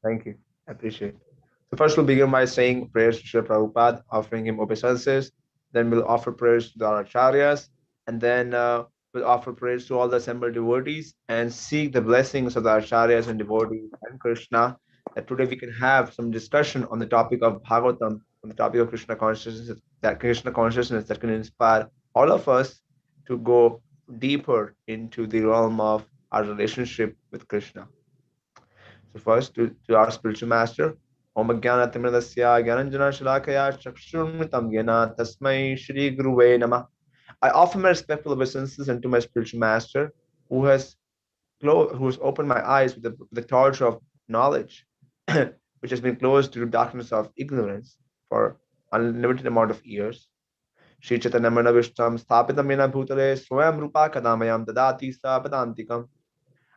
Thank you. I appreciate it. So first we'll begin by saying prayers to Srila Prabhupada, offering him obeisances. Then we'll offer prayers to our acharyas, and then we'll offer prayers to all the assembled devotees and seek the blessings of the acharyas and devotees and Krishna. That today we can have some discussion on the topic of Bhagavatam, on the topic of Krishna consciousness that can inspire all of us to go deeper into the realm of our relationship with Krishna. So first to our spiritual master, Om Jnana Timradasya Gyananjana Shalakaya Chakshurmitam Yena Tasmai Shri Guruve Namah. I offer my respectful obeisances unto my spiritual master who has opened my eyes with the torch of knowledge, which has been closed to the darkness of ignorance for unlimited amount of years. Shri Chaitanya Manavishtam Sthapitam Yena Bhutale Swayam Rupa Kadamayam Dadati Sapadantikam.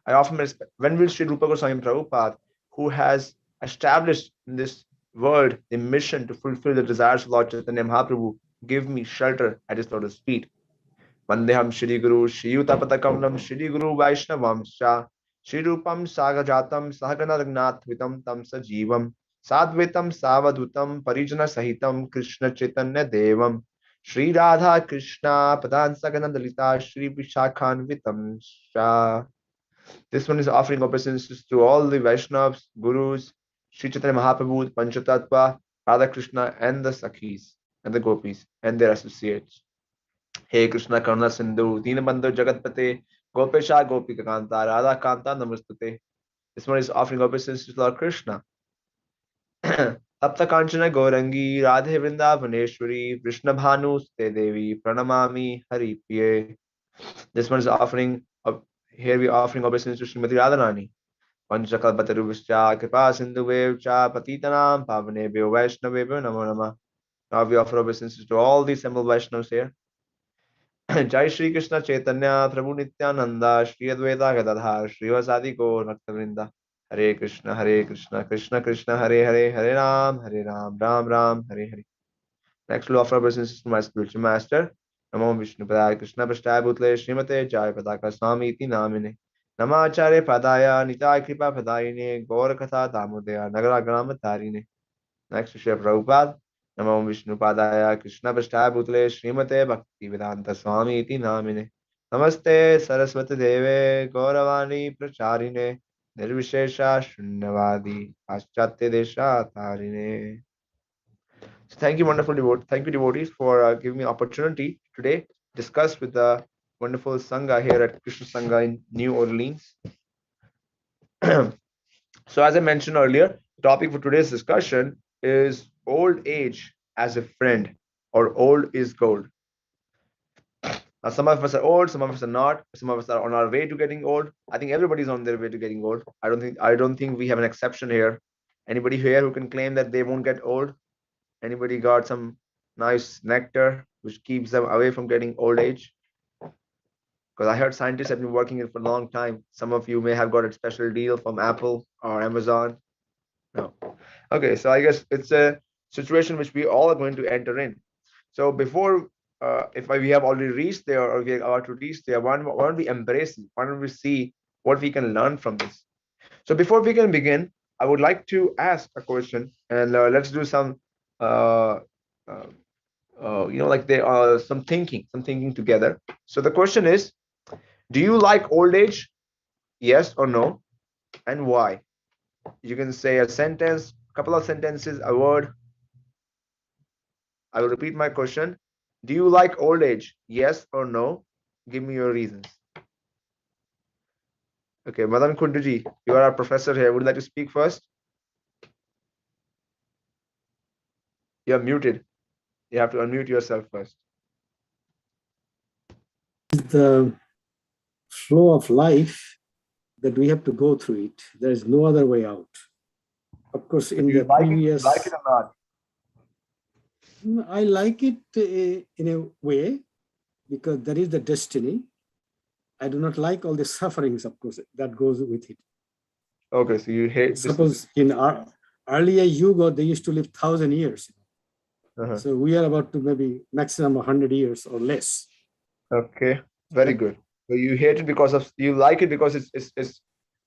I offer my respect. When will Sri Rupa Goswami Prabhupada, who has established in this world the mission to fulfill the desires of Lord Chaitanya Mahaprabhu, give me shelter at his lotus feet? Vandeham Shri Guru Shri Utapatakamlam Shri Guru Vaishnavamsha Shri Rupam Sagajatam Sahagana Ragnatvitam Tam Sajivam Sadvitam Savadutam Parijana Sahitam Krishna Chaitanya Devam Shri Radha Krishna Padan Sagana Dalita Shri Vishakhanvitam Shah. This one is offering obeisances to all the Vaishnavas, Gurus, Sri Chaitanya Mahaprabhu, Panchatattva, Radha Krishna, and the Sakhis, and the Gopis, and their associates. Hey Krishna Karuna Sindhu, Dinabandhu Jagatpate, Gopesha Gopika Kanta, Radha Kanta Namastate. This one is offering obeisances to Lord Krishna. Tapta Kanchana Gaurangi, Radhe Vrindavaneshwari, Krishna Bhanu Ste Devi, Pranamami Hari Priye. This one is offering here we are offering obeisances to Srimati Radharani. Panchakalpatarubhascha Kripa Sindhuvevcha Patitanam Pavanebhyo Vaishnavebhyo Namo Namah. Now we offer obeisances to all the assembled Vaishnavas here. Jai Shri Krishna Chaitanya Prabhu Nityananda Shri Advaita Gadadhar Shri Vasadi Gaur Bhaktavrinda. Hare Krishna Krishna Krishna Hare Hare Hare Ram Ram Ram Hare Hare. Next we'll offer obeisances to my spiritual master. Namo Vishnu Padaya Krishna Prasthaya Bhutle Srimate Jaya Padaka Swami Iti Namine Namacharya Padaya Nitai Kripa Padayine Gaur Katha Damodaya Nagara Grama Tarine. Next to Shri Prabhupada. Namo Vishnu Padaya Krishna Prasthaya Bhutle Srimate Bhakti Vedanta Swami Iti Namine Namaste Saraswati Deve Gauravani Pracharine Nirvishesha Shunyavadi Paschatya Desha Tarine. So thank you, wonderful devotees. Thank you, devotees, for giving me opportunity today to discuss with the wonderful Sangha here at Krishna Sangha in New Orleans. So as I mentioned earlier, the topic for today's discussion is old age as a friend, or old is gold. Now, some of us are old, some of us are not. Some of us are on our way to getting old. I think everybody's on their way to getting old. I don't think we have an exception here. Anybody here who can claim that they won't get old? Anybody got some nice nectar which keeps them away from getting old age? Because I heard scientists have been working it for a long time. Some of you may have got a special deal from Apple or Amazon. No. Okay, so I guess it's a situation which we all are going to enter in. So before, if we have already reached there or we are about to reach there, why don't we embrace it? Why don't we see what we can learn from this? So before we can begin, I would like to ask a question, and let's do some like there are some thinking together. So the question is, do you like old age? Yes or no? And why? You can say a sentence, a couple of sentences, a word. I will repeat my question. Do you like old age? Yes or no? Give me your reasons. Okay, Madan Kunduji, you are our professor here. Would you like to speak first? You're muted. You have to unmute yourself first. The flow of life that we have to go through it. There is no other way out. Of course, in the previous... Like it or not? I like it in a way, because there is the destiny. I do not like all the sufferings, of course, that goes with it. Okay, so you hate... Suppose in our earlier Yuga, they used to live 1,000 years. So we are about to maybe maximum 100 years or less. Okay, very good. So you hate it because of, you like it because it's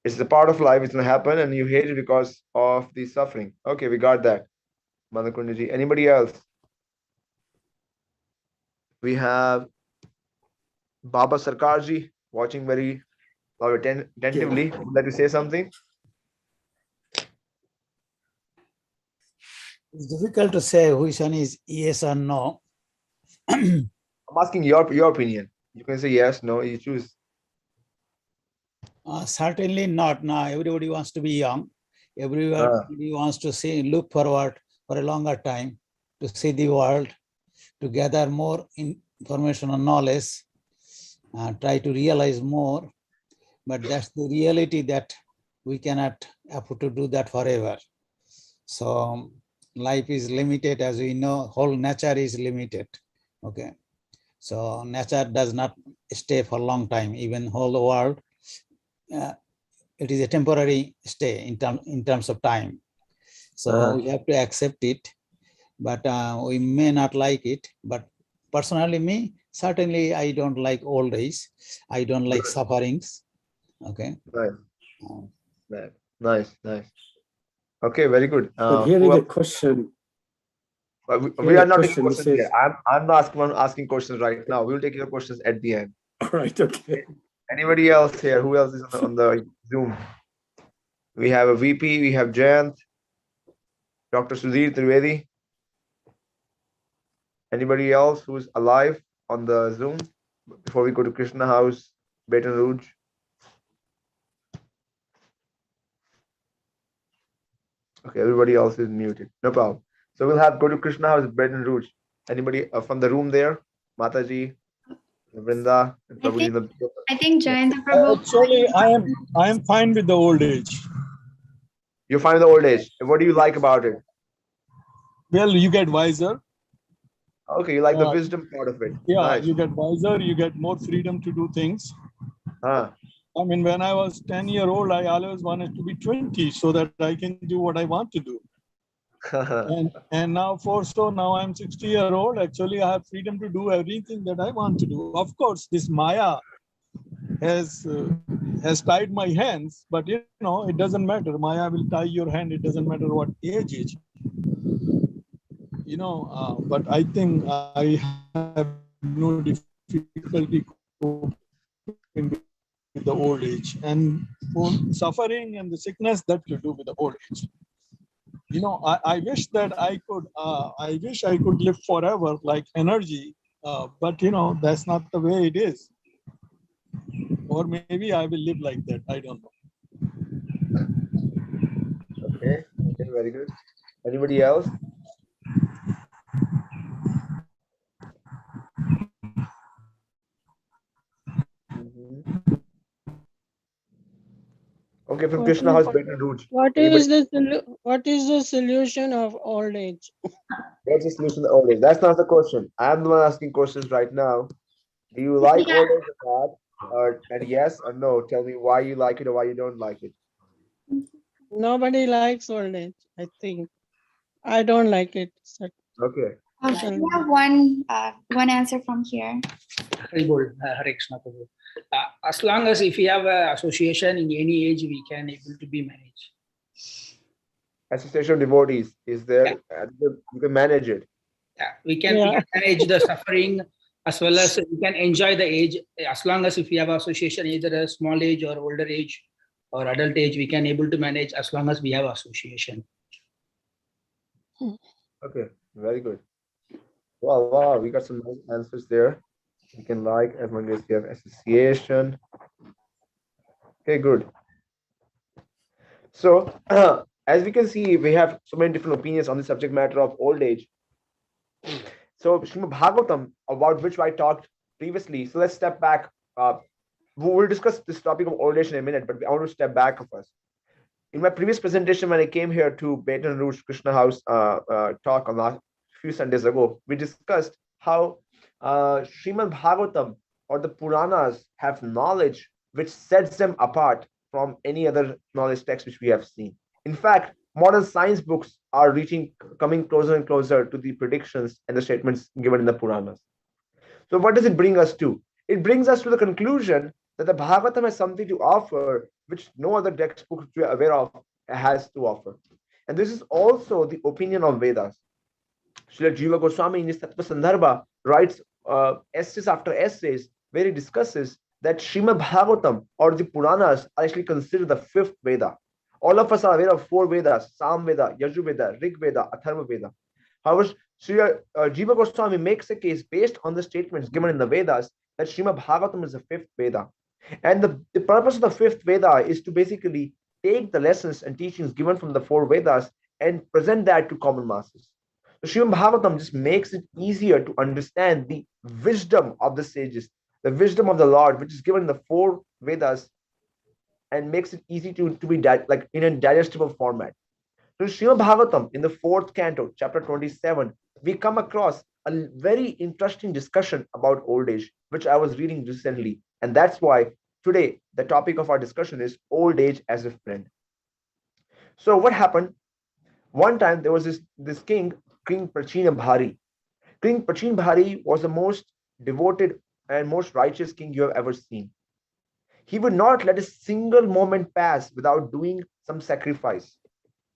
It's a part of life. It's gonna happen, and you hate it because of the suffering. Okay, we got that. Manakundaji. Anybody else? We have Baba Sarkarji watching very attentively. Would you like to say something? It's difficult to say which one is yes or no. I'm asking your opinion. You can say yes, no, you choose. Certainly not. Now everybody wants to be young. Everybody wants to look forward for a longer time to see the world, to gather more information and knowledge, try to realize more. But that's the reality that we cannot afford to do that forever. So life is limited, as we know, whole nature is limited. Okay. So nature does not stay for a long time, even whole world. It is a temporary stay in terms of time. So we have to accept it, but we may not like it. But personally, me, certainly I don't like old age. I don't like sufferings. Okay. Nice. Okay, very good. But here is a question. We are not taking questions here. I'm not asking questions right now. We will take your questions at the end. All right. Okay. Anybody else here? Who else is on the Zoom? We have a VP. We have Jayant, Dr. Sudhir Trivedi. Anybody else who's alive on the Zoom before we go to Krishna House, Baton Rouge? Okay, everybody else is muted. No problem. So we'll go to Krishna House, Baton Rouge. Anybody from the room there? Mataji, Vrinda, and Prabhu. I think Jayant and Prabhu. Actually, I am fine with the old age. You're fine with the old age. What do you like about it? Well, you get wiser. Okay, you like the wisdom part of it. Yeah, nice. You get wiser, you get more freedom to do things. I mean, when I was 10-year-old, I always wanted to be 20 so that I can do what I want to do. and now now I'm 60-year-old. Actually, I have freedom to do everything that I want to do. Of course, this Maya has tied my hands, but it doesn't matter. Maya will tie your hand. It doesn't matter what age is. But I think I have no difficulty coping with the old age, and for suffering and the sickness that you do with the old age. I wish that I could live forever like energy, but that's not the way it is. Or maybe I will live like that. I don't know. Okay, very good. Anybody else? Okay, from Krishna House, Baton Rouge. What is the solution of old age? What's the solution of old age? That's not the question. I'm the one asking questions right now. Do you like old age or not? And yes or no? Tell me why you like it or why you don't like it. Nobody likes old age, I think. I don't like it. Okay. We have one answer from here. Hare Krishna, Prabhu. As long as if we have an association in any age, we can able to be managed. Association of devotees is there. Yeah. You can manage it. Yeah, we can manage the suffering as well as we can enjoy the age. As long as if we have association, either a small age or older age or adult age, we can able to manage as long as we have association. Okay, very good. Wow, we got some nice answers there. You can like as long as you have association. Okay, good. So, as we can see, we have so many different opinions on the subject matter of old age. So, Srimad Bhagavatam, about which I talked previously. So, let's step back. We'll discuss this topic of old age in a minute, but I want to step back first. In my previous presentation, when I came here to Baton Rouge Krishna House talk on last few Sundays ago, we discussed how Srimad Bhagavatam or the Puranas have knowledge which sets them apart from any other knowledge text which we have seen. In fact, modern science books are coming closer and closer to the predictions and the statements given in the Puranas. So what does it bring us to? It brings us to the conclusion that the Bhagavatam has something to offer which no other textbook which we are aware of has to offer. And this is also the opinion of Vedas. Srila Jiva Goswami in his Tattva Sandarbha writes essays after essays where he discusses that Srimad Bhagavatam or the Puranas are actually considered the fifth Veda. All of us are aware of four Vedas: Sam Veda, Yajur Veda, Rig Veda, Atharva Veda. However, Srila Jiva Goswami makes a case based on the statements given in the Vedas that Srimad Bhagavatam is the fifth Veda. And the purpose of the fifth Veda is to basically take the lessons and teachings given from the four Vedas and present that to common masses. So Srimad Bhagavatam just makes it easier to understand the wisdom of the sages, the wisdom of the Lord, which is given in the four Vedas, and makes it easy to be like in a digestible format. So Srimad Bhagavatam in the 4th canto, chapter 27, we come across a very interesting discussion about old age, which I was reading recently. And that's why today the topic of our discussion is old age as a friend. So what happened? One time there was this king, King Prachina Bhari. King Prachina Bhari was the most devoted and most righteous king you have ever seen. He would not let a single moment pass without doing some sacrifice.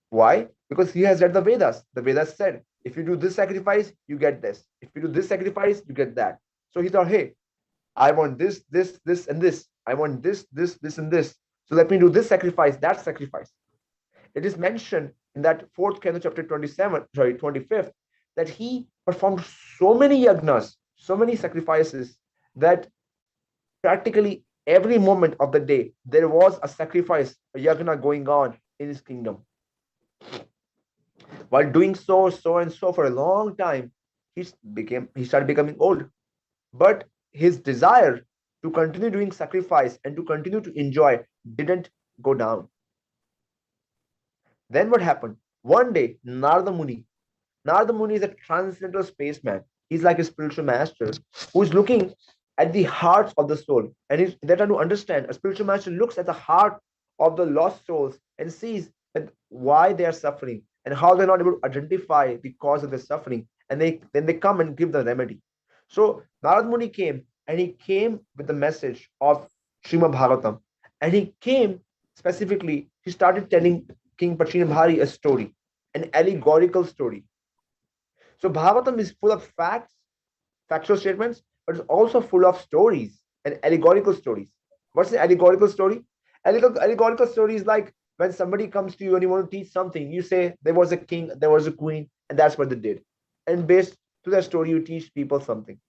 Why? Because he has read the Vedas. The Vedas said, if you do this sacrifice, you get this. If you do this sacrifice, you get that. So he thought, hey, I want this, this, this, and this. I want this, this, this, and this. So let me do this sacrifice, that sacrifice. It is mentioned in that 4th canto, chapter 25th, that he performed so many yagnas, so many sacrifices, that practically every moment of the day, there was a sacrifice, a yagna going on in his kingdom. While doing so for a long time, he started becoming old. But his desire to continue doing sacrifice and to continue to enjoy didn't go down. Then what happened? One day, Narada Muni is a transcendental spaceman. He's like a spiritual master who is looking at the hearts of the soul. And they're trying to understand. A spiritual master looks at the heart of the lost souls and sees that why they are suffering and how they're not able to identify the cause of their suffering. And then they come and give the remedy. So Narada Muni came, and he came with the message of Srimad Bhagavatam. And he came specifically, he started telling King Prachina Bhari a story, an allegorical story. So Bhagavatam is full of facts, factual statements, but it's also full of stories and allegorical stories. What's an allegorical story? Allegorical story is like when somebody comes to you and you want to teach something, you say there was a king, there was a queen, and that's what they did. And based to that story, you teach people something.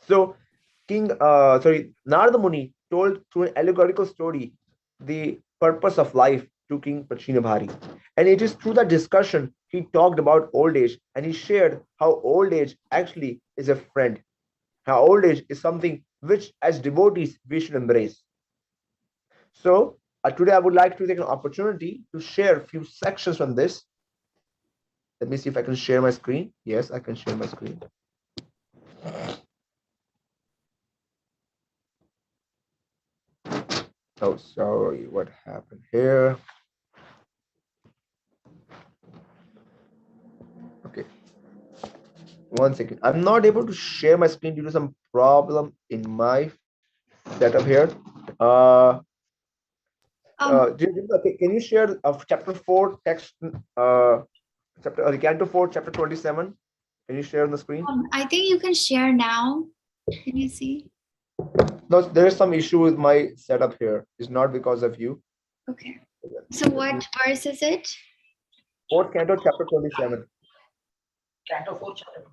So Narada Muni told through an allegorical story the purpose of life to King Prachina Bhari. And it is through that discussion he talked about old age, and he shared how old age actually is a friend. How old age is something which as devotees we should embrace. So today I would like to take an opportunity to share a few sections from this. Let me see if I can share my screen. Yes, I can share my screen. Oh, sorry, what happened here? Okay, one second. I'm not able to share my screen due to some problem in my setup here. Can you share chapter 4 text, Canto 4, chapter 27? Can you share on the screen? I think you can share now. Can you see? No, there is some issue with my setup here. It's not because of you. Okay. So what verse is it? 4th canto, chapter 27. Canto 4, chapter.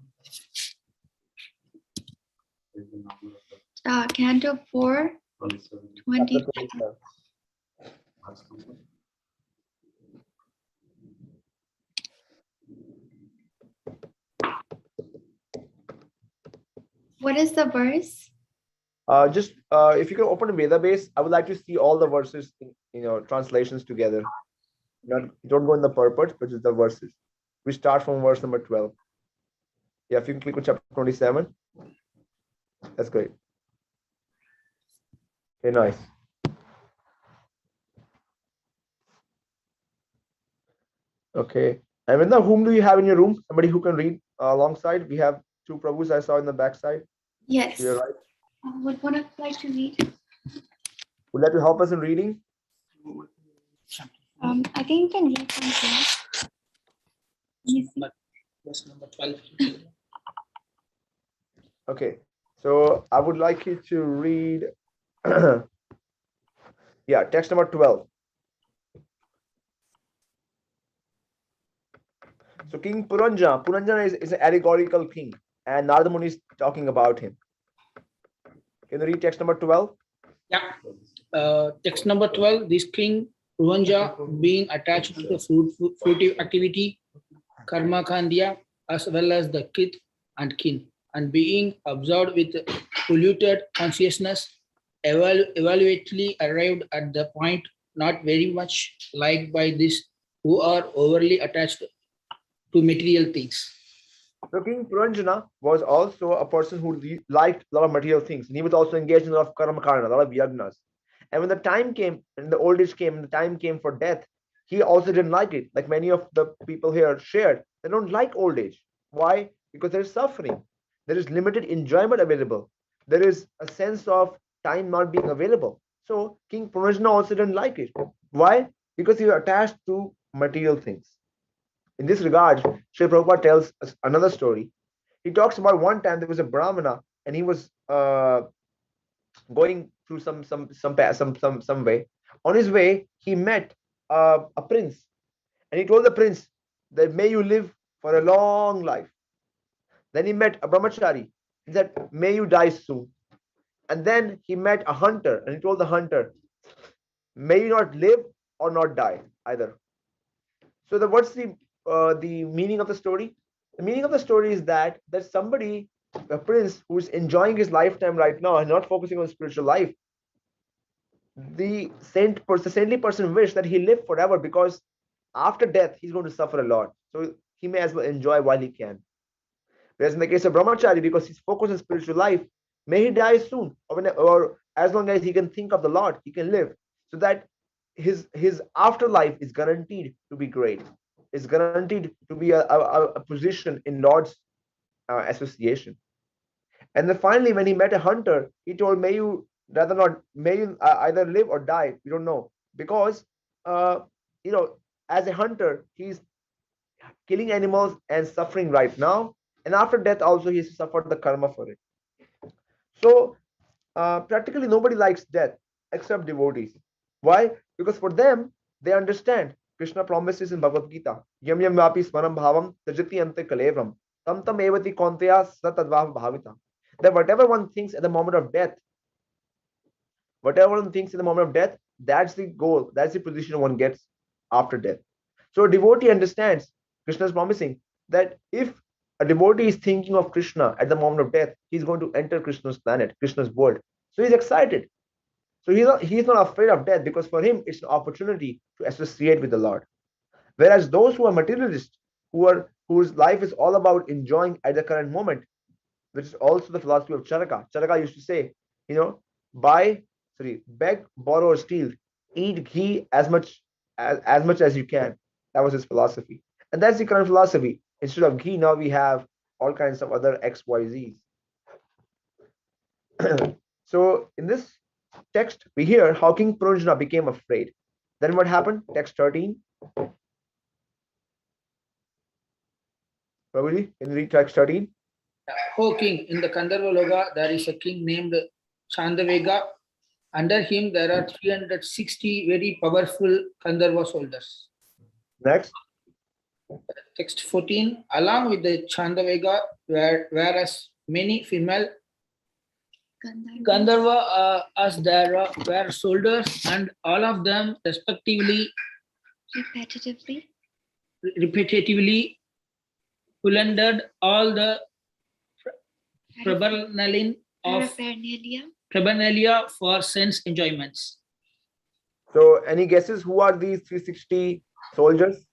Canto 4, 20. What is the verse? If you can open a Veda base, I would like to see all the verses, translations together. Don't go in the purport, but just the verses. We start from verse number 12. Yeah, if you can click on chapter 27, that's great. Okay, nice. Okay, and Vrinda, whom do you have in your room? Somebody who can read alongside? We have 2 Prabhus I saw in the backside. Yes. You're right. Would one of like to read? Would that help us in reading? I think you can read from here. Let me see. Verse number 12. Okay, so I would like you to read, yeah, text number 12. So King Purañjana is an allegorical king, and Narada Muni is talking about him. Can you read text number 12? Yeah. Text number 12. This king Purañjana, being attached to the fruitive activity, Kālakanyā, as well as the kith and kin, and being absorbed with polluted consciousness, evaluately arrived at the point not very much liked by these who are overly attached to material things. So King Purañjana was also a person who liked a lot of material things, and he was also engaged in a lot of karma karana, a lot of yagnas. And when the time came, and the old age came, and the time came for death, he also didn't like it. Like many of the people here shared, they don't like old age. Why? Because there is suffering. There is limited enjoyment available. There is a sense of time not being available. So King Purañjana also didn't like it. Why? Because he was attached to material things. In this regard, Sri Prabhupada tells us another story. He talks about one time there was a Brahmana, and he was going through some way. On his way, he met a prince, and he told the prince that may you live for a long life. Then he met a brahmachari. He said, may you die soon. And then he met a hunter, and he told the hunter, may you not live or not die either. So what's the meaning of the story? The meaning of the story is that somebody, a prince who is enjoying his lifetime right now and not focusing on spiritual life, the saintly person wished that he live forever, because after death he's going to suffer a lot. So he may as well enjoy while he can. Whereas in the case of brahmachari, because he's focused on spiritual life, may he die soon, or as long as he can think of the Lord, he can live, so that his afterlife is guaranteed to be great. Is guaranteed to be a position in Lord's association. And then finally, when he met a hunter, he told, may you either live or die. We don't know, because as a hunter, he's killing animals and suffering right now, and after death also he's suffered the karma for it. So practically nobody likes death except devotees. Why? Because for them, they understand. Krishna promises in Bhagavad Gita, yam yam vapi smaram bhavam tajati ante kalevram tam tam evati konteya satadvaha bhavita. That whatever one thinks at the moment of death, that's the goal, that's the position one gets after death. So a devotee understands. Krishna is promising that if a devotee is thinking of Krishna at the moment of death, he's going to enter Krishna's planet, Krishna's world. So he's excited. So he's not afraid of death, because for him it's an opportunity to associate with the Lord. Whereas those who are materialists, whose life is all about enjoying at the current moment, which is also the philosophy of Charaka. Charaka used to say, beg, borrow, or steal, eat ghee as much as you can. That was his philosophy, and that's the current philosophy. Instead of ghee, now we have all kinds of other XYZs. So in this text, we hear how King Purañjana became afraid. Then what happened? Text 13. Prabhuji, can you read text 13? O king, in the Kāṇḍavega there is a king named Caṇḍavega. Under him there are 360 very powerful Kāṇḍava soldiers. Next. Text 14. Along with the Caṇḍavega whereas many female Kāṇḍava as there were soldiers, and all of them repetitively plundered all the paraphernalia for sense enjoyments. So any guesses who are these 360 soldiers?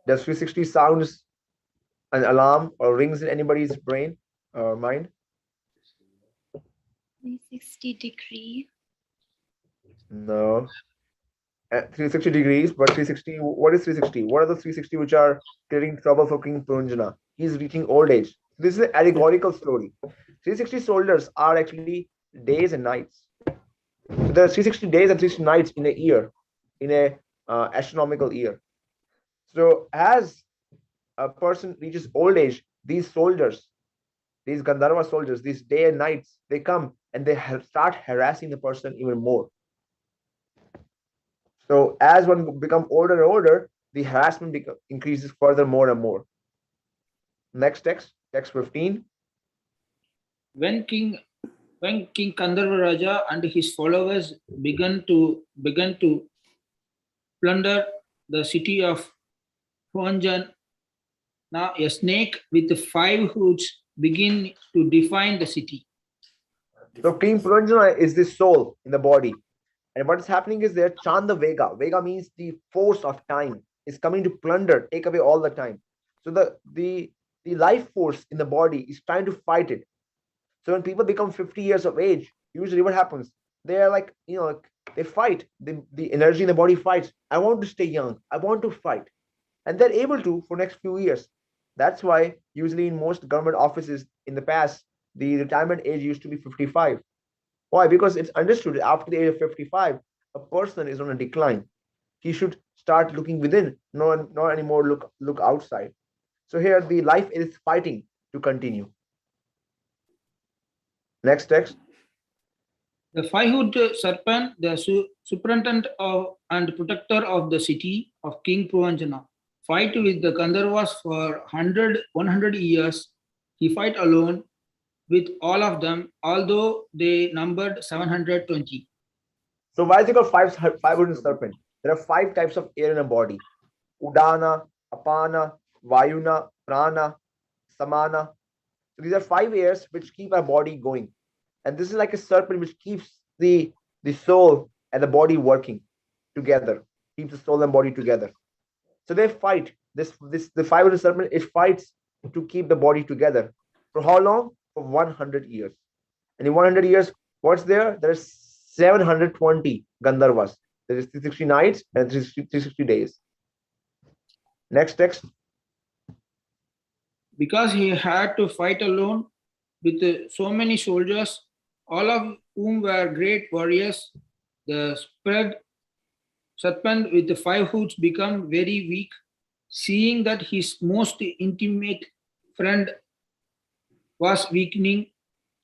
Does 360 sounds an alarm or rings in anybody's brain or mind? 360 degree. No. 360 degrees, but 360, what is 360? What are the 360 which are creating trouble for King Purañjana? He's reaching old age. This is an allegorical story. 360 soldiers are actually days and nights. So there are 360 days and 360 nights in a year, in a astronomical year. So as a person reaches old age, these soldiers, these Gandharva soldiers, these day and nights, they come and they start harassing the person even more. So as one becomes older and older, the harassment increases further more and more. Next text, text 15. When King Kāṇḍava Raja and his followers began to plunder the city of Purañjana, a snake with 5 hoods began to define the city. So King Purañjana is the soul in the body. And what is happening is there, Caṇḍavega. Vega means the force of time is coming to plunder, take away all the time. So the life force in the body is trying to fight it. So when people become 50 years of age, usually what happens? They are like, they fight. The energy in the body fights. I want to stay young. I want to fight. And they're able to for next few years. That's why usually in most government offices in the past, the retirement age used to be 55. Why? Because it's understood after the age of 55, a person is on a decline. He should start looking within, not anymore look outside. So here the life is fighting to continue. Next text. The 5-hooded serpent, the superintendent and protector of the city of King Purañjana, fight with the Gandharvas for 100 years. He fight alone with all of them, although they numbered 720. So why is it called 5-hooded serpent? There are 5 types of air in a body: Udana, Apana, Vayuna, Prana, Samana. So these are 5 airs which keep our body going. And this is like a serpent which keeps the soul and the body working together, keeps the soul and body together. So they fight. The 5-hooded serpent, it fights to keep the body together. For how long? For 100 years. And in 100 years, what's there? There are 720 Gandharvas. There is 360 nights and 360 days. Next text. Because he had to fight alone with so many soldiers, all of whom were great warriors, the spread serpent with the 5 hoods became very weak, seeing that his most intimate friend was weakening.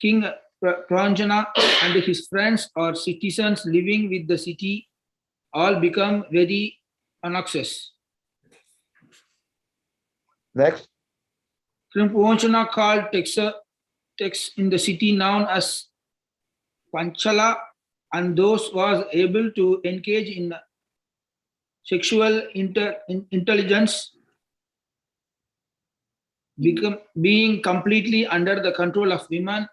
King Purañjana and his friends or citizens living with the city all become very obnoxious. Next. King Purañjana called texts in the city known as Panchala, and those was able to engage in sexual intelligence, being completely under the control of women,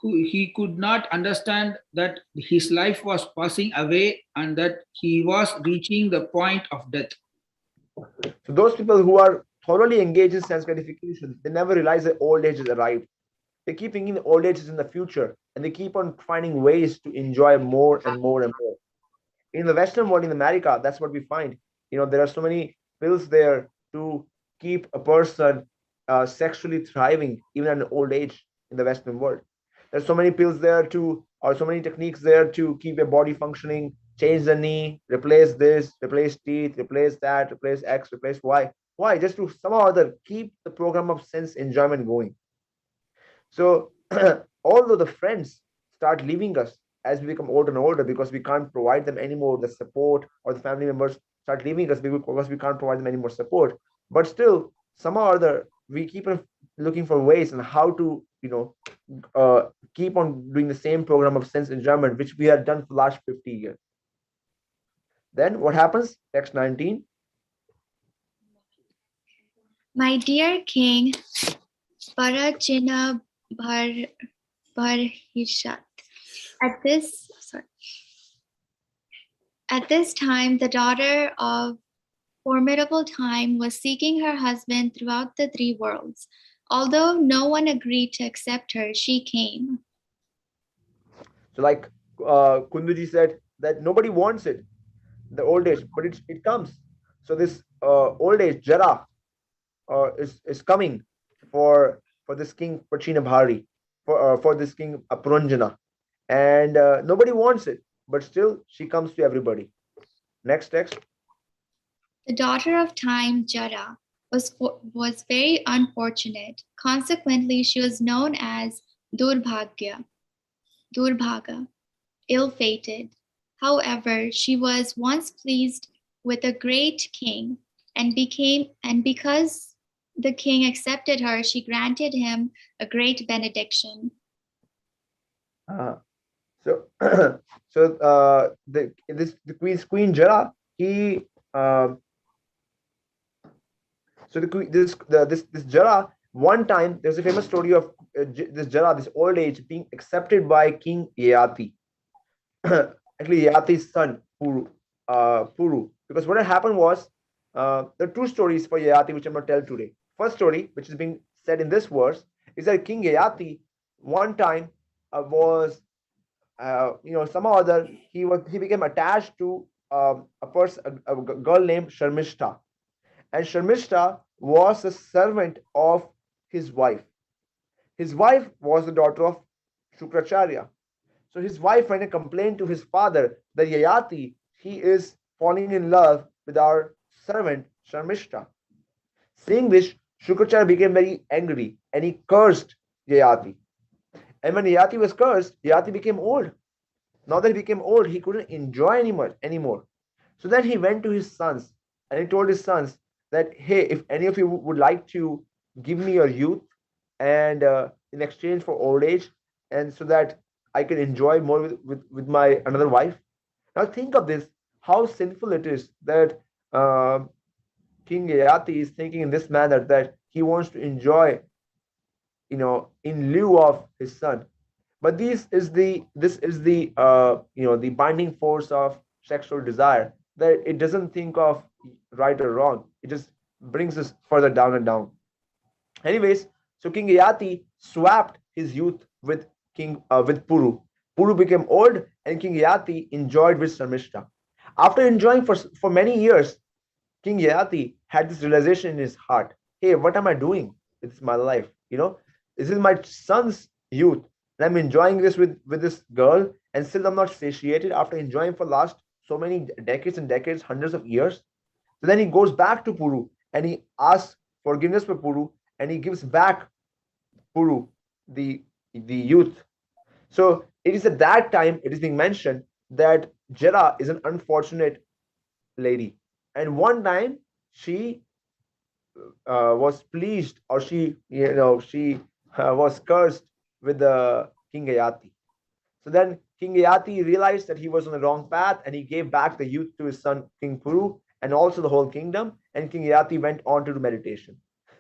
who he could not understand that his life was passing away and that he was reaching the point of death. So those people who are thoroughly engaged in sense gratification, they never realize that old age has arrived. They keep thinking the old age is in the future, and they keep on finding ways to enjoy more and more and more. In the Western world, in America, that's what we find. There are so many pills there to keep a person sexually thriving even at an old age in the Western world. There's so many pills there or so many techniques there to keep your body functioning, change the knee, replace this, replace teeth, replace that, replace X, replace Y. Why? Just to somehow or other keep the program of sense enjoyment going. So although the friends start leaving us as we become older and older because we can't provide them anymore the support, or the family members start leaving us because we can't provide them any more support, but still somehow or other we keep on looking for ways and how to keep on doing the same program of sense enjoyment which we have done for the last 50 years. Then what happens? Text 19. My dear King Purañjana Bharhishat, at this time, the daughter of formidable time was seeking her husband throughout the 3 worlds. Although no one agreed to accept her, she came. So like Kunduji said that nobody wants it, the old age, but it comes. So this old age, Jara, is coming for for this king Prachinabhari, for this king Purañjana, and nobody wants it, but still she comes to everybody. Next text. The daughter of time, Jara, was very unfortunate. Consequently, she was known as Durbhagya, Durbhaga, ill-fated. However, she was once pleased with a great king, and because the king accepted her, she granted him a great benediction. So, the Queen Jara, he so this Jara, one time there's a famous story of this Jara, this old age, being accepted by King Yayati. Actually, Yayati's son Puru. Because what had happened was, there are two stories for Yayati which I'm going to tell today. First story, which is being said in this verse, is that King Yayati one time was somehow or other he became attached to a girl named Sharmishta, and Sharmishta was a servant of his wife. His wife was the daughter of Shukracharya. So his wife went and complained to his father that Yayati, he is falling in love with our servant Sharmishta. Seeing this, Shukracharya became very angry and he cursed Yayati. And when Yayati was cursed, Yayati became old. Now that he became old, he couldn't enjoy anymore. So then he went to his sons and he told his sons that, hey, if any of you would like to give me your youth and in exchange for old age, and so that I can enjoy more with my another wife. Now think of this, how sinful it is that King Yayati is thinking in this manner, that he wants to enjoy, in lieu of his son. But this is the the binding force of sexual desire, that it doesn't think of right or wrong. It just brings us further down and down. Anyways, so King Yayati swapped his youth with Puru. Puru became old, and King Yayati enjoyed with Sharmishta. After enjoying for many years, King Yayati had this realization in his heart: hey, what am I doing? It's my life. This is my son's youth, and I'm enjoying this with this girl, and still I'm not satiated after enjoying for last so many decades and decades, hundreds of years. So then he goes back to Puru and he asks forgiveness for Puru, and he gives back Puru the youth. So it is at that time it is being mentioned that Jara is an unfortunate lady, and one time she was pleased, or she was cursed with the King Yayati. So then King Yayati realized that he was on the wrong path, and he gave back the youth to his son King Puru and also the whole kingdom, and King Yayati went on to do meditation.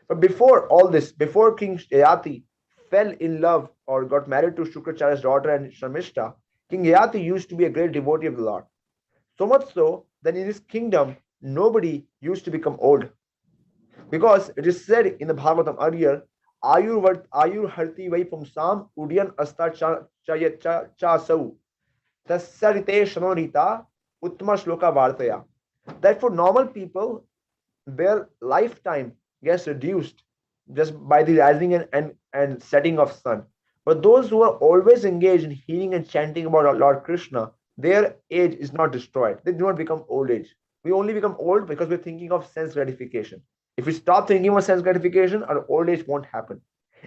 But before all this, before King Yayati fell in love or got married to Shukracharya's daughter and Sharmishta, King Yayati used to be a great devotee of the Lord. So much so that in his kingdom, nobody used to become old. Because it is said in the Bhagavatam earlier, Ayur harti vai pumsam udyan asta cha sau tasarite shanorita uttama shloka vartaya. That for normal people, their lifetime gets reduced just by the rising and setting of sun. But those who are always engaged in hearing and chanting about Lord Krishna, their age is not destroyed. They do not become old age. We only become old because we're thinking of sense gratification. If we stop thinking of sense gratification, our old age won't happen.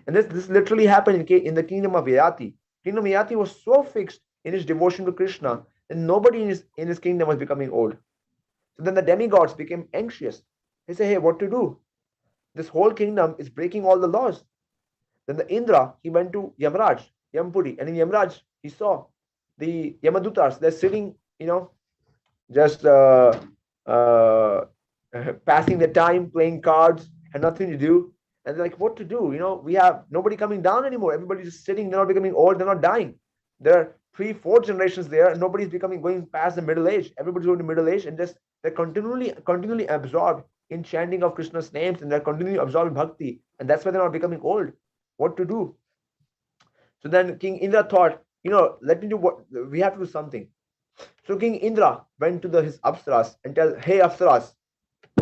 And this literally happened in the kingdom of Yayati. Kingdom of Yayati was so fixed in his devotion to Krishna that nobody in his kingdom was becoming old. So then the demigods became anxious. They say, hey, what to do? This whole kingdom is breaking all the laws. Then the Indra, he went to Yamraj, Yampuri, and in Yamraj, he saw the Yamadutas. They're sitting, just passing the time, playing cards, and nothing to do. And they're like, what to do? We have nobody coming down anymore. Everybody's just sitting. They're not becoming old. They're not dying. There are 3-4 generations there, and nobody's going past the middle age. Everybody's going to middle age, and just they're continually absorbed in chanting of Krishna's names, and they're continually absorbed in bhakti, and that's why they're not becoming old. What to do? So then King Indra thought, let me do what we have to do something. So King Indra went to his Apsaras and tell, hey Apsaras,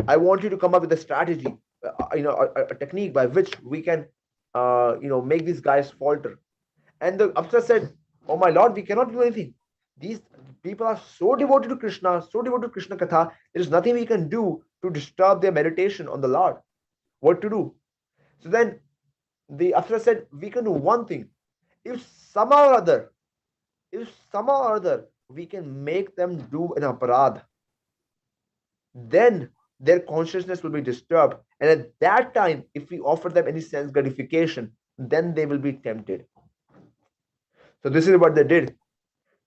I want you to come up with a strategy, a technique by which we can make these guys falter. And the Apsara said, "Oh my Lord, we cannot do anything. These people are so devoted to Krishna, so devoted to Krishna Katha. There is nothing we can do to disturb their meditation on the Lord. What to do?" So then the Apsara said, "We can do one thing. If somehow or other we can make them do an aparadh, then their consciousness will be disturbed. And at that time, if we offer them any sense gratification, then they will be tempted." So this is what they did.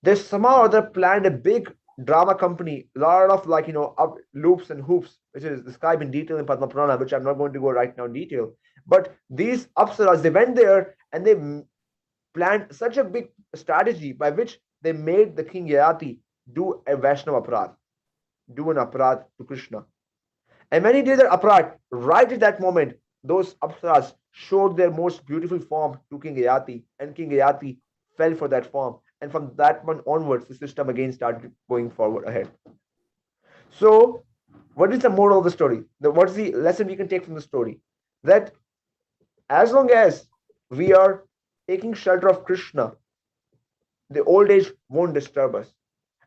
They somehow or other planned a big drama company, a lot of up loops and hoops, which is described in detail in Padma Purana, which I'm not going to go right now in detail. But these apsaras, they went there and they planned such a big strategy by which they made the king Yayati do a Vaishnava aparadh, do an aparadh to Krishna. And when he did that aparadh, right at that moment, those apsaras showed their most beautiful form to King Yayati, and King Yayati fell for that form. And from that one onwards, the system again started going forward ahead. So, what is the moral of the story? What is the lesson we can take from the story? That as long as we are taking shelter of Krishna, the old age won't disturb us.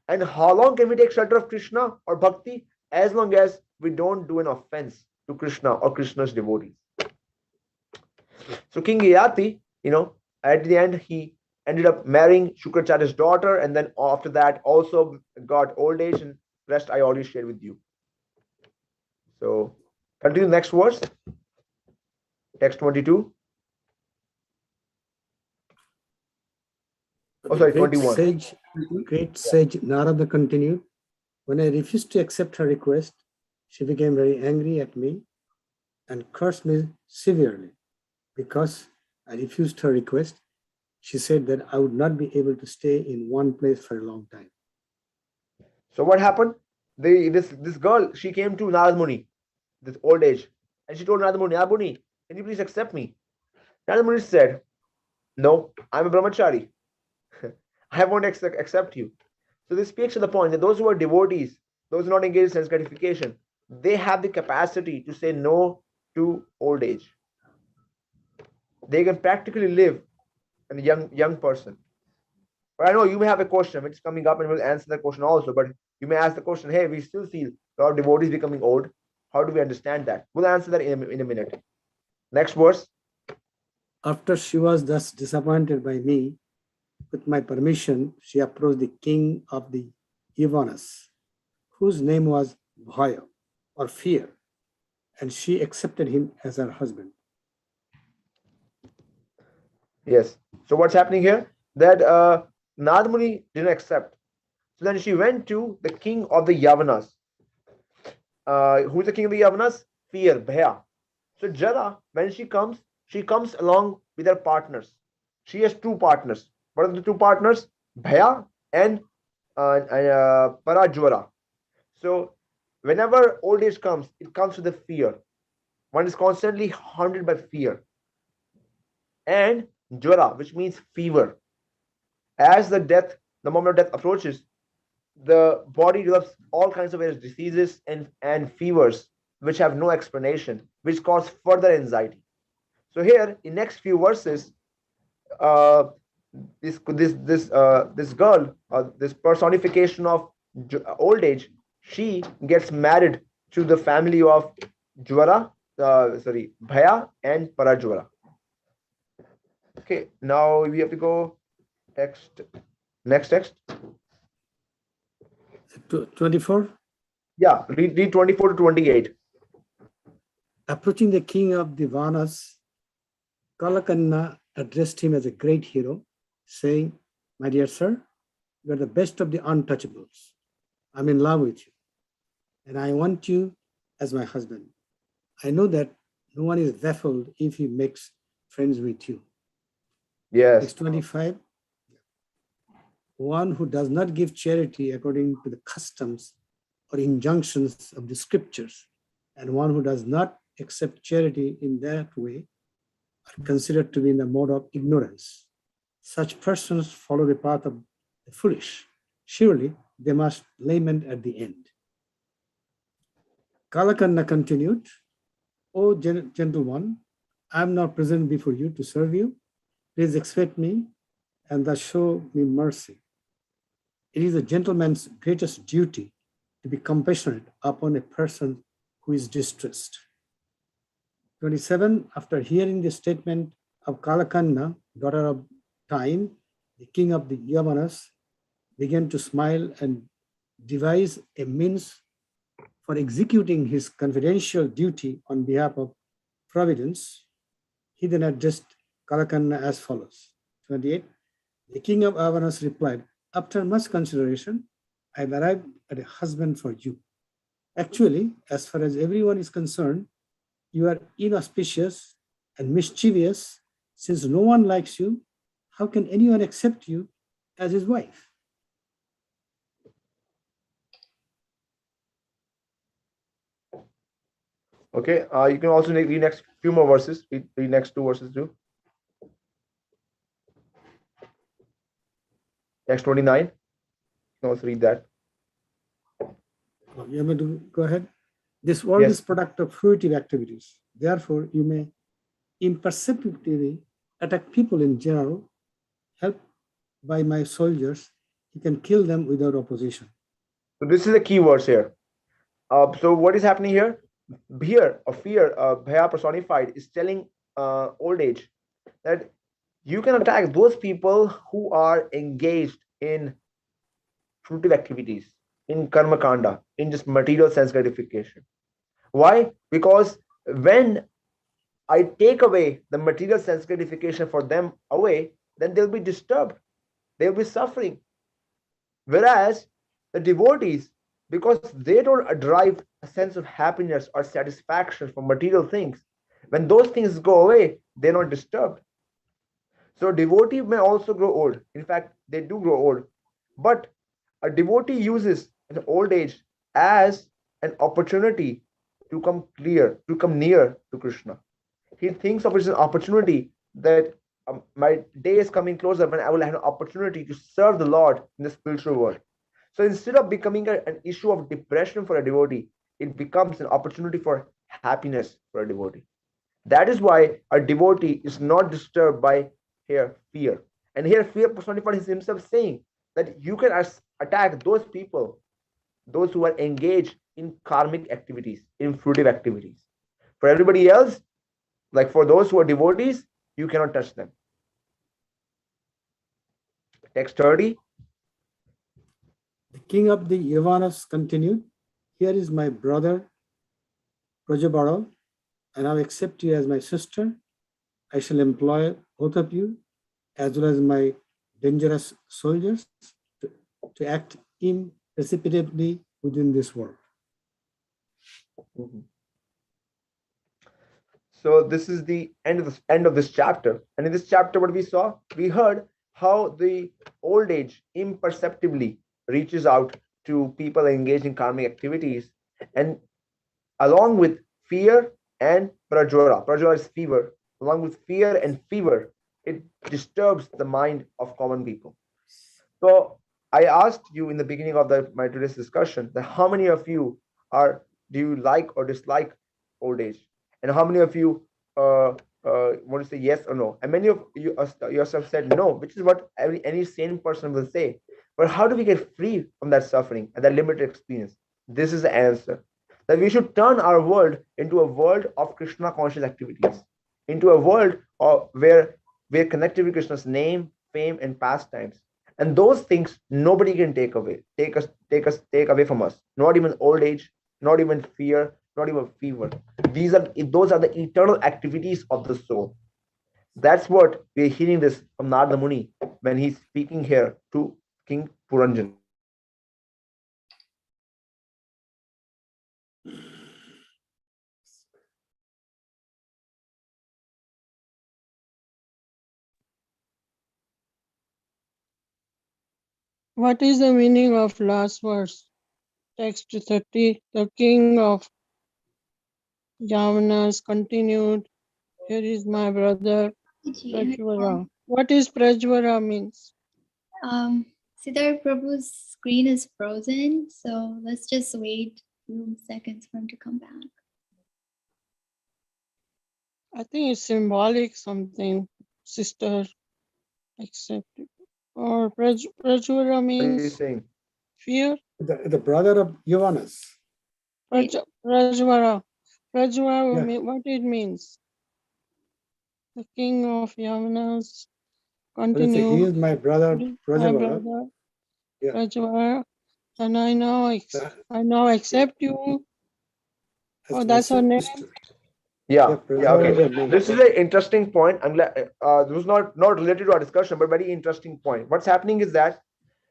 And how long can we take shelter of Krishna or bhakti? As long as we don't do an offense to Krishna or Krishna's devotees. So King Yayati, at the end, he ended up marrying Shukracharya's daughter, and then after that also got old age, and rest I already shared with you. So continue next verse, text 22. Oh, sorry, 21. Great sage Narada continued, "When I refused to accept her request, she became very angry at me and cursed me severely. Because I refused her request, she said that I would not be able to stay in one place for a long time." So what happened? This girl, she came to Narad Muni, this old age, and she told Narad Muni, "Narad Muni, can you please accept me?" Narad Muni said, "No, I'm a brahmachari. I won't accept you." So this speaks to the point that those who are devotees, those who are not engaged in sense gratification, they have the capacity to say no to old age. They can practically live a young person. But I know you may have a question which is coming up, and we'll answer that question also. But you may ask the question, "Hey, we still see a lot of devotees becoming old. How do we understand that?" We'll answer that in a minute. Next verse. After she was thus disappointed by me, with my permission, she approached the king of the Yavanas, whose name was Bhaya, or fear, and she accepted him as her husband. Yes. So what's happening here? That Narad Muni didn't accept. So then she went to the king of the Yavanas. Who's the king of the Yavanas? Fear, Bhaya. So Jara, when she comes along with her partners. She has two partners. What are the two partners? Bhaya and Parajwara. So whenever old age comes, it comes with a fear. One is constantly haunted by fear. And Jwara, which means fever. As the moment of death approaches, the body develops all kinds of various diseases and fevers which have no explanation, which cause further anxiety. So here, in next few verses, this girl, this personification of old age, she gets married to the family of Bhaya and Parajwara. Okay, now we have to go next text. 24. Yeah, read 24 to 28. Approaching the king of the Vanas, Kālakanyā addressed him as a great hero, saying, "My dear sir, you are the best of the untouchables. I'm in love with you, and I want you as my husband. I know that no one is baffled if he makes friends with you." Yes. Text 25. One who does not give charity according to the customs or injunctions of the scriptures, and one who does not accept charity in that way, are considered to be in the mode of ignorance. Such persons follow the path of the foolish. Surely they must lament at the end. Kālakanyā continued, "O gentle one, I am now present before you to serve you. Please accept me and thus show me mercy. It is a gentleman's greatest duty to be compassionate upon a person who is distressed. 27. After hearing the statement of Kālakanyā, daughter of time, the king of the Yavanas began to smile and devise a means for executing his confidential duty on behalf of Providence. He then addressed Kālakanyā as follows. 28. The king of Yavanas replied, after much consideration, I have arrived at a husband for you. Actually, as far as everyone is concerned, you are inauspicious and mischievous. Since no one likes you, how can anyone accept you as his wife? Okay, you can also read the next few more verses. Read the next 2 verses too. Next 29. You can also read that. You want me to go ahead? This world Yes. is product of fruitive activities. Therefore, you may imperceptibly attack people in general. Helped by my soldiers, you can kill them without opposition. So this is the key words here. So what is happening here? Here, or fear, Bhaya personified, is telling old age that you can attack those people who are engaged in fruitive activities, in karma kanda, in just material sense gratification. Why? Because when I take away the material sense gratification for them away, then they'll be disturbed, they'll be suffering. Whereas the devotees, because they don't derive a sense of happiness or satisfaction from material things, when those things go away, they're not disturbed. So a devotee may also grow old. In fact, they do grow old. But a devotee uses an old age as an opportunity to come clear, to come near to Krishna. He thinks of it as an opportunity that my day is coming closer when I will have an opportunity to serve the Lord in the spiritual world. So instead of becoming an issue of depression for a devotee, it becomes an opportunity for happiness for a devotee. That is why a devotee is not disturbed by fear. And here fear personified is himself saying that you can attack those people, those who are engaged in karmic activities, in fruitive activities. For everybody else, like for those who are devotees, you cannot touch them. Text 30. The king of the Yavanas continued, here is my brother Prajabara, and I accept you as my sister. I shall employ both of you as well as my dangerous soldiers to act imprecipitably within this world. So this is the end of this chapter. And in this chapter, what we saw, we heard how the old age imperceptibly reaches out to people engaged in karmic activities, and along with fear and prajwara is fever, along with fear and fever, it disturbs the mind of common people. So I asked you in the beginning of my today's discussion that how many of you do you like or dislike old age, and how many of you want to say yes or no, and many of you yourself said no, which is what any sane person will say. But how do we get free from that suffering and that limited experience? This is the answer, that we should turn our world into a world of Krishna conscious activities, into a world where we're connected with Krishna's name, fame, and pastimes. And those things nobody can take away from us. Not even old age, not even fear, not even fever. Those are the eternal activities of the soul. That's what we're hearing this from Narada Muni when he's speaking here to King Purañjana. What is the meaning of last verse? Text 30. The king of Yavanas continued, here is my brother Prajwara. What is Prajwara means? Siddha Prabhu's screen is frozen, so let's just wait a few seconds for him to come back. I think it's symbolic something, sister, accept it. Or Prajvara What are you means saying? fear. The brother of Yavanas. Prajvara. Prajvara, Yeah. what it means? The king of Yavanas. He Continue. is my brother, My Prajavara. brother, Yeah. Prajvara. And I now accept you. As Oh, my that's her name. sister. Yeah, Yeah, yeah, okay. Prajavara name. This is an interesting point. I'm glad this was not related to our discussion, but very interesting point. What's happening is that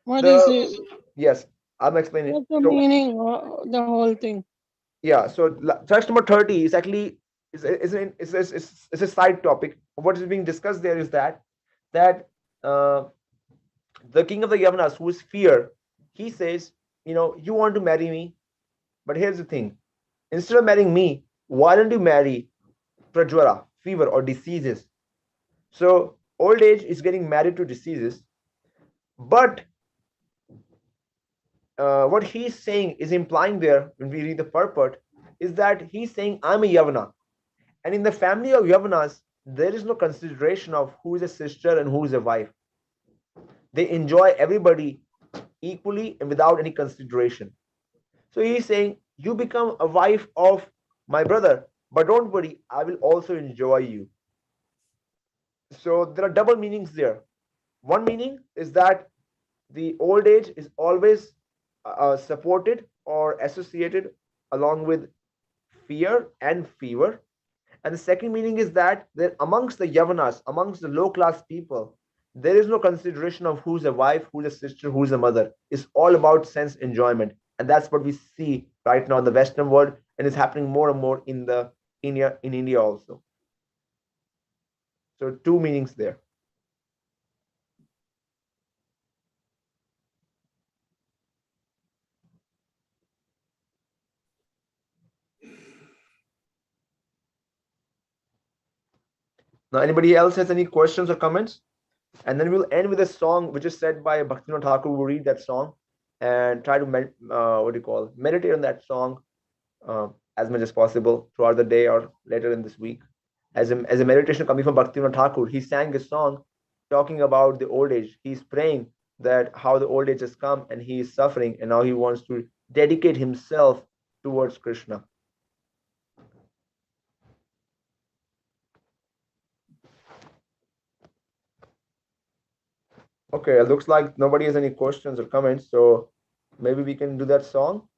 What is it? yes, I'm explaining. What's the So meaning of the whole thing? yeah, so text number 30 is actually is a side topic. What is being discussed there is that the king of the Yavanas, who is fear, he says, you want to marry me, but here's the thing: instead of marrying me, why don't you marry Prajvara, fever or diseases? So old age is getting married to diseases, but what he's saying is implying there when we read the purport is that he's saying I'm a Yavana, and in the family of Yavanas there is no consideration of who is a sister and who is a wife. They enjoy everybody equally and without any consideration. So he's saying you become a wife of my brother, but don't worry, I will also enjoy you. So there are double meanings there. One meaning is that the old age is always supported or associated along with fear and fever. And the second meaning is that amongst the Yavanas, amongst the low class people, there is no consideration of who's a wife, who's a sister, who's a mother. It's all about sense enjoyment. And that's what we see right now in the Western world, and it's happening more and more in India also. So two meanings there. Now, anybody else has any questions or comments? And then we'll end with a song which is said by Bhaktivinoda Thakur. We'll read that song and try to meditate on that song as much as possible throughout the day or later in this week. As a meditation coming from Bhaktivinoda Thakur, he sang a song talking about the old age. He's praying that how the old age has come and he is suffering, and now he wants to dedicate himself towards Krishna. Okay, it looks like nobody has any questions or comments, so maybe we can do that song.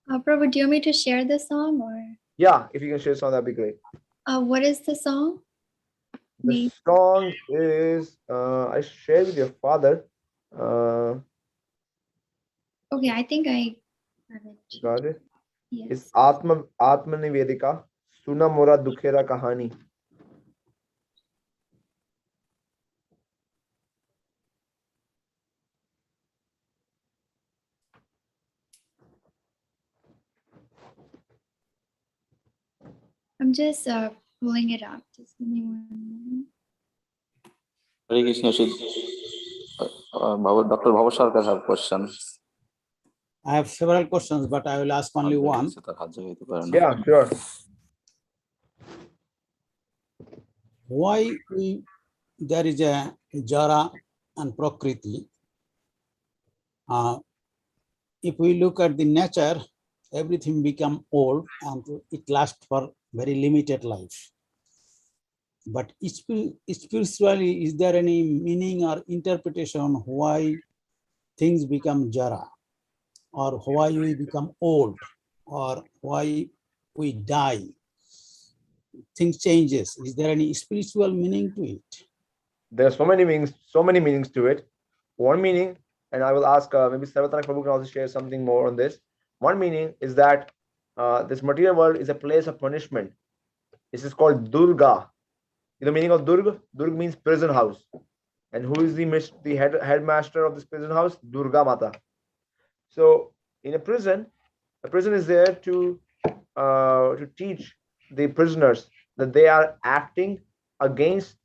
Prabhu, do you want me to share the song or? Yeah, if you can share the song, that'd be great. What is the song? The song is I shared with your father. Okay, I think I have it. Got it. Yes. It's Atmanivedika, Suna Mora Dukhera Kahani. I'm just pulling it up. Just give me 1 moment. Hare Krishna, Dr. Bhavasarkar have questions. I have several questions, but I will ask only one. Yeah, sure. Why there is a Jara and Prakriti? If we look at the nature, everything become old and it lasts for very limited life. But spiritually, is there any meaning or interpretation why things become Jara, or why we become old, or why we die? Things changes. Is there any spiritual meaning to it? There are so many meanings to it. One meaning, and I will ask maybe Sarvatana Prabhu can also share something more on this. One meaning is that this material world is a place of punishment. This is called Durga. You know the meaning of Durga? Durga means prison house. And who is the headmaster of this prison house? Durga Mata. So in a prison is there to teach the prisoners that they are acting against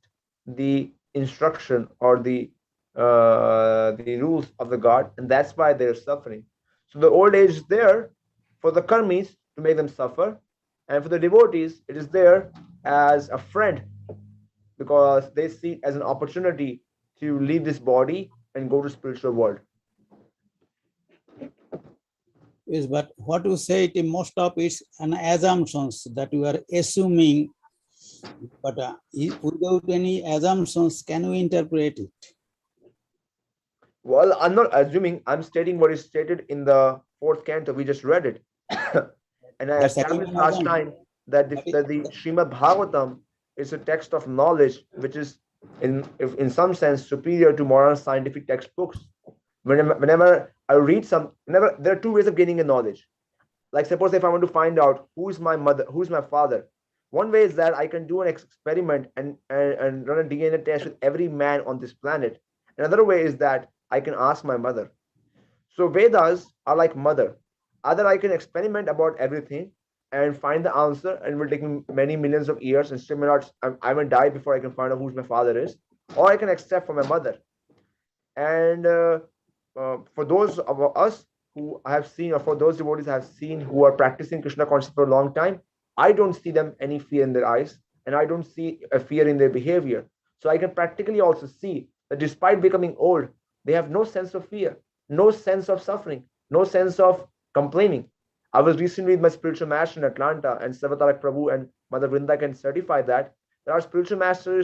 the instruction or the rules of the God, and that's why they're suffering. So the old age is there for the karmis to make them suffer, and for the devotees, it is there as a friend, because they see it as an opportunity to leave this body and go to spiritual world. Yes, but what you say, it most of it's an assumptions that you are assuming, but without any assumptions, can we interpret it? Well, I'm not assuming, I'm stating what is stated in the fourth canto. We just read it. And I That's established again an last assumption. time that the Srimad Bhagavatam is a text of knowledge which is in some sense superior to modern scientific textbooks. Whenever I read there are two ways of gaining a knowledge. Like suppose if I want to find out who is my mother, who is my father, one way is that I can do an experiment and run a DNA test with every man on this planet. Another way is that I can ask my mother. So Vedas are like mother. Either I can experiment about everything and find the answer, and it will take me many millions of years, and still may not, I will die before I can find out who my father is, or I can accept from my mother. And for those of us who have seen, or for those devotees I have seen who are practicing Krishna consciousness for a long time, I don't see them any fear in their eyes, and I don't see a fear in their behavior. So I can practically also see that despite becoming old, they have no sense of fear, no sense of suffering, no sense of complaining. I was recently with my spiritual master in Atlanta, and Sarvatarak Prabhu and Mother Vrinda can certify that our spiritual master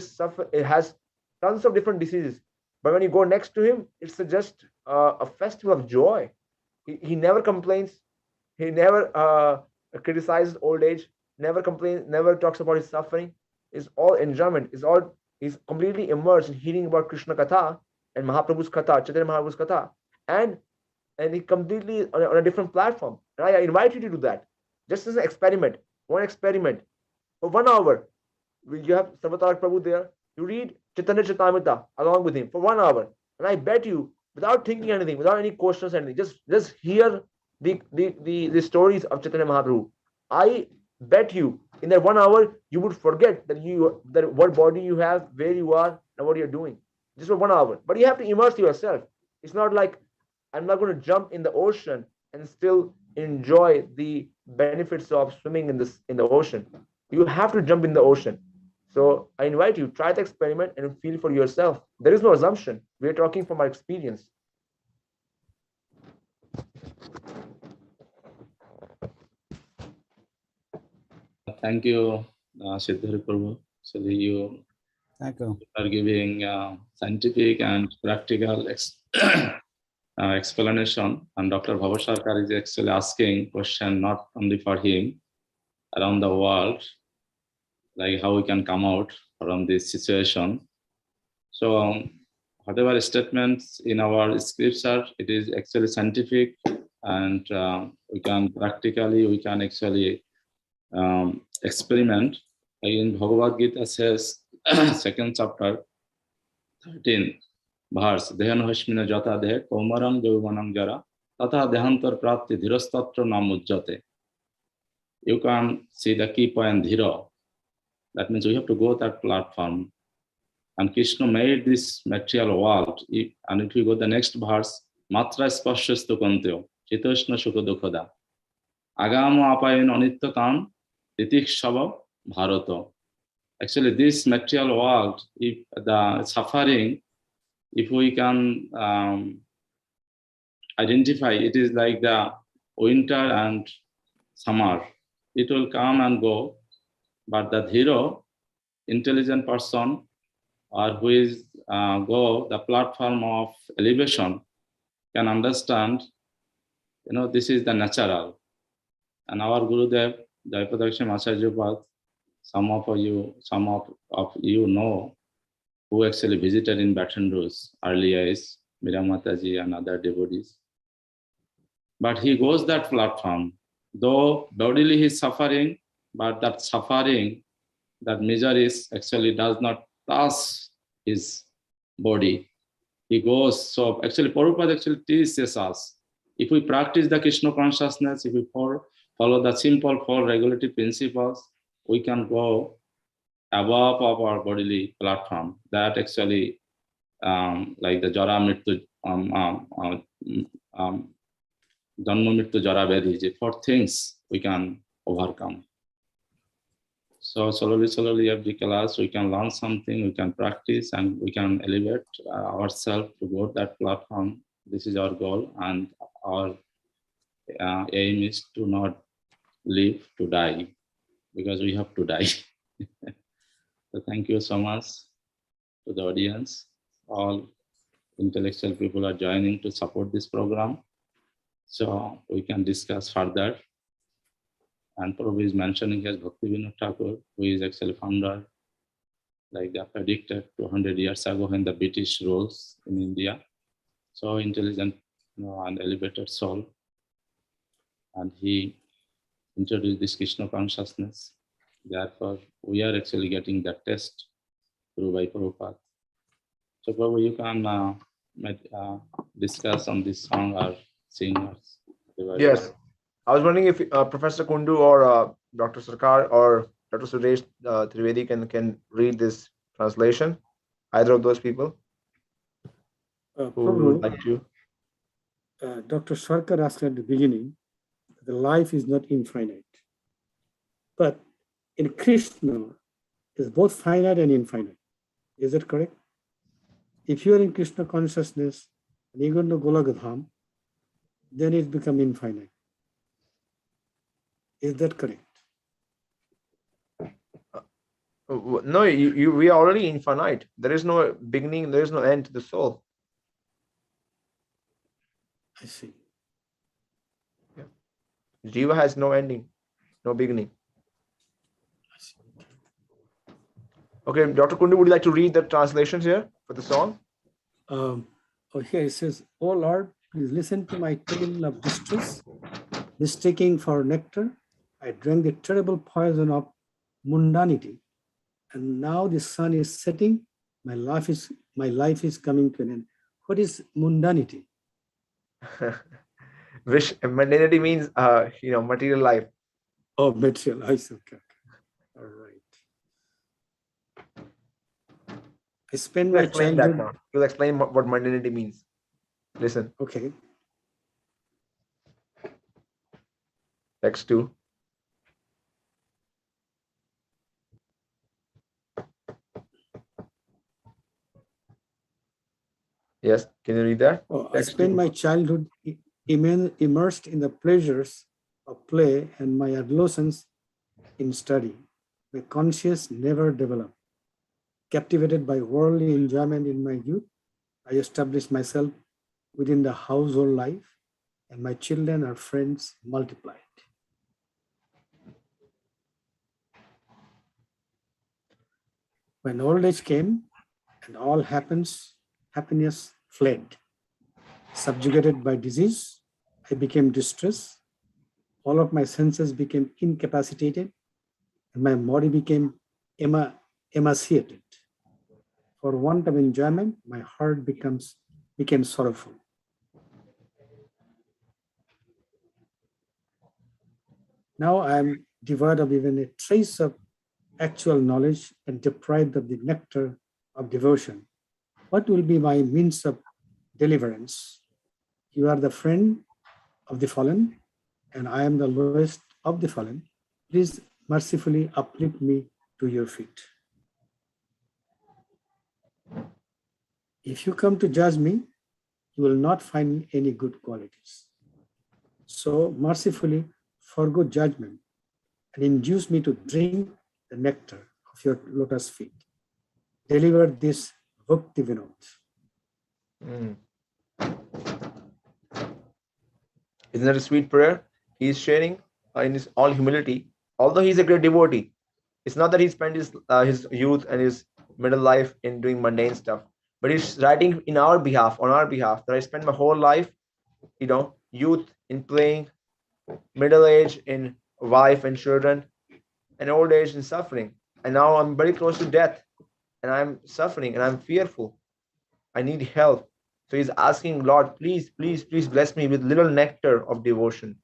has tons of different diseases. But when you go next to him, it's just a festival of joy. He never complains. He never criticizes old age, never complains, never talks about his suffering. It's all enjoyment. He's completely immersed in hearing about Krishna Katha and Mahaprabhu's Katha, Chaitanya Mahaprabhu's Katha. And he completely on a different platform. And I invite you to do that. Just as an experiment, one experiment. For 1 hour, you have Sarvatarak Prabhu there. You read Chaitanya Charitamrita along with him for 1 hour. And I bet you, without thinking anything, without any questions, anything, just hear the stories of Chaitanya Mahaprabhu. I bet you in that 1 hour you would forget that what body you have, where you are, and what you're doing. Just for 1 hour. But you have to immerse yourself. It's not like I'm not going to jump in the ocean and still enjoy the benefits of swimming in the ocean. You have to jump in the ocean. So I invite you, try the experiment and feel for yourself. There is no assumption. We're talking from our experience. Thank you, Siddha Prabhu. So you Thank you. are giving scientific and practical explanation, and Dr. Bhavasarkar is actually asking question not only for him, around the world, like how we can come out from this situation. So whatever statements in our scripture, it is actually scientific, and we can actually experiment. In Bhagavad Gita says, second chapter, 13 verse, Dehan Hashmina Jata Dehe, Kaumaram Jaumanam Jara, Tata Dehantar Prapti Dhirastatra Namujjate. You can see the key point dhira. That means we have to go that platform. And Krishna made this material world. And if you go the next verse, Matra Spashastu Kantyo, Chitoshna Shukadukada, Agama Apayan Anityatam, Titik Shava Bharata. Actually, this material world, if the suffering, if we can identify, it is like the winter and summer. It will come and go, but the dhira, intelligent person, or who is go the platform of elevation, can understand, this is the natural. And our Gurudev, Jayapadaksha Acharya Pad, some of you know, who actually visited in Baton Rouge earlier is Meera Mataji and other devotees. But he goes that platform, though bodily he is suffering, but that suffering, that misery actually does not touch his body. He goes, so actually Prabhupada actually teaches us, if we practice the Krishna consciousness, if we follow the simple 4 regulatory principles, we can go above of our bodily platform. That actually, like the Jara Mrityu, Janma Mrityu Jara Vedhi, 4 things we can overcome. So slowly every class we can learn something, we can practice, and we can elevate ourselves to go to that platform. This is our goal, and our aim is to not live to die, because we have to die. So thank you so much to the audience. All intellectual people are joining to support this program, so we can discuss further. And Prabhu is mentioning his Bhakti Vinod Thakur, who is actually founder, like they predicted 200 years ago when the British rules in India. So intelligent, and elevated soul. And he introduced this Krishna consciousness. Therefore, we are actually getting that test through by Prabhupada. So Prabhu, you can discuss on this song or sing. Yes. I was wondering if Professor Kundu or Dr. Sarkar or Dr. Suresh Trivedi can read this translation. Either of those people who would like to. Dr. Sarkar asked at the beginning, the life is not infinite. But in Krishna, it's both finite and infinite. Is that correct? If you are in Krishna consciousness and you go to Golokadham, then it becomes infinite. Is that correct? No, we are already infinite. There is no beginning, there is no end to the soul. I see. Yeah. Jiva has no ending, no beginning. I see. Okay, Dr. Kundu, would you like to read the translations here for the song? Here it says, "O Lord, please listen to my tale of distress. Mistaking for nectar, I drank the terrible poison of mundanity. And now the sun is setting, my life is coming to an end." What is mundanity? Which mundanity means material life. Oh, material. I see. Okay. All right. I spend my childhood. You'll explain what mundanity means. Listen. Okay. Text 2. Yes, can you read that? Oh, I spent my childhood immersed in the pleasures of play and my adolescence in study. My conscience never developed. Captivated by worldly enjoyment in my youth, I established myself within the household life, and my children and friends multiplied. When old age came and all happiness fled. Subjugated by disease, I became distressed. All of my senses became incapacitated, and my body became emaciated. For want of enjoyment, my heart became sorrowful. Now I am devoid of even a trace of actual knowledge and deprived of the nectar of devotion. What will be my means of deliverance? You are the friend of the fallen, and I am the lowest of the fallen. Please mercifully uplift me to your feet. If you come to judge me, you will not find any good qualities. So mercifully forgo judgment and induce me to drink the nectar of your lotus feet. Deliver this Bhakti Vinod. Isn't that a sweet prayer? He is sharing in his all humility. Although he is a great devotee, it's not that he spent his youth and his middle life in doing mundane stuff, but he's writing on our behalf, that I spent my whole life, youth in playing, middle age in wife and children, and old age in suffering. And now I'm very close to death, and I'm suffering, and I'm fearful. I need help. So he's asking, Lord, please, please, please bless me with little nectar of devotion.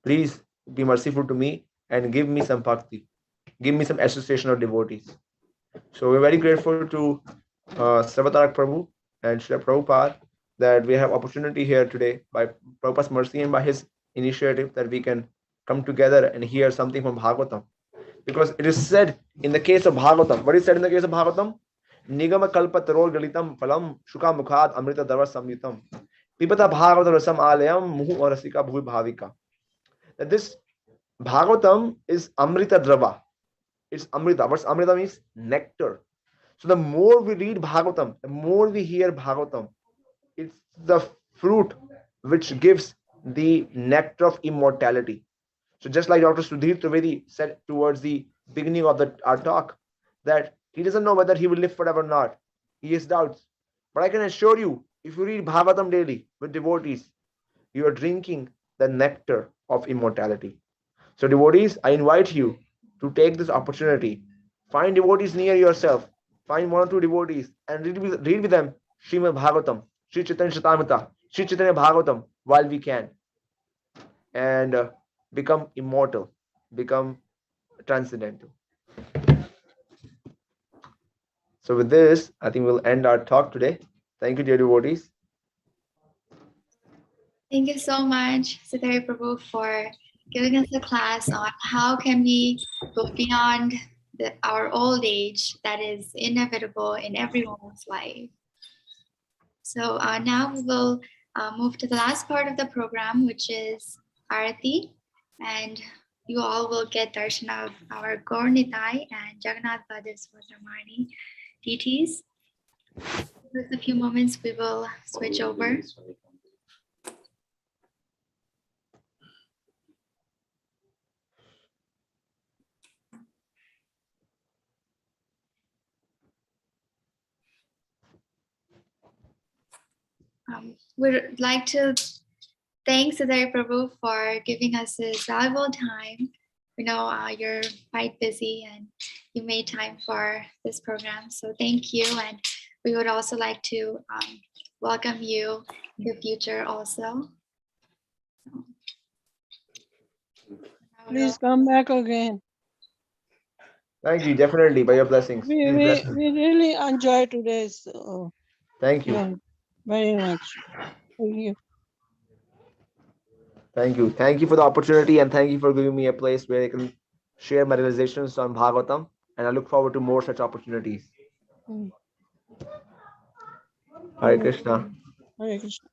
Please be merciful to me and give me some bhakti. Give me some association of devotees. So we're very grateful to Sarvatarak Prabhu and Srila Prabhupada that we have opportunity here today by Prabhupada's mercy and by his initiative that we can come together and hear something from Bhagavatam. Because it is said in the case of Bhagavatam. What is said in the case of Bhagavatam? Nigama kalpa tarol galitam phalam shuka mukhad amrita dava samyutam pipata bhagavata rasam alayam muhu orasika bhuvi bhavika. That this Bhagavatam is amrita drava. It's amrita. What's amrita means? Nectar. So the more we read Bhagavatam, the more we hear Bhagavatam, it's the fruit which gives the nectar of immortality. So just like Dr. Sudhir Trivedi said towards the beginning of our talk, that he doesn't know whether he will live forever or not. He has doubts. But I can assure you, if you read Bhagavatam daily with devotees, you are drinking the nectar of immortality. So devotees, I invite you to take this opportunity. Find devotees near yourself. Find 1 or 2 devotees and read with them Srimad Bhagavatam, Sri Chaitanya Chaitanya, Sri Chaitanya Bhagavatam while we can. And become immortal, become transcendental. So with this, I think we'll end our talk today. Thank you, dear devotees. Thank you so much, Siddha Prabhu, for giving us a class on how can we go beyond our old age that is inevitable in everyone's life. So now we will move to the last part of the program, which is Arati, and you all will get darshan of our Gaur Nitai and Jagannath Vadiswadramani deities. With a few moments, we will switch over. We'd like to thank Siddha Prabhu for giving us his valuable time. We know you're quite busy and you made time for this program. So thank you. And we would also like to welcome you in the future also. Please come back again. Thank you, definitely, by your blessings. We really enjoy today's. Thank you. Yeah, very much. Thank you. Thank you. Thank you for the opportunity and thank you for giving me a place where I can share my realizations on Bhagavatam. And I look forward to more such opportunities. Hare Krishna. Hare Krishna.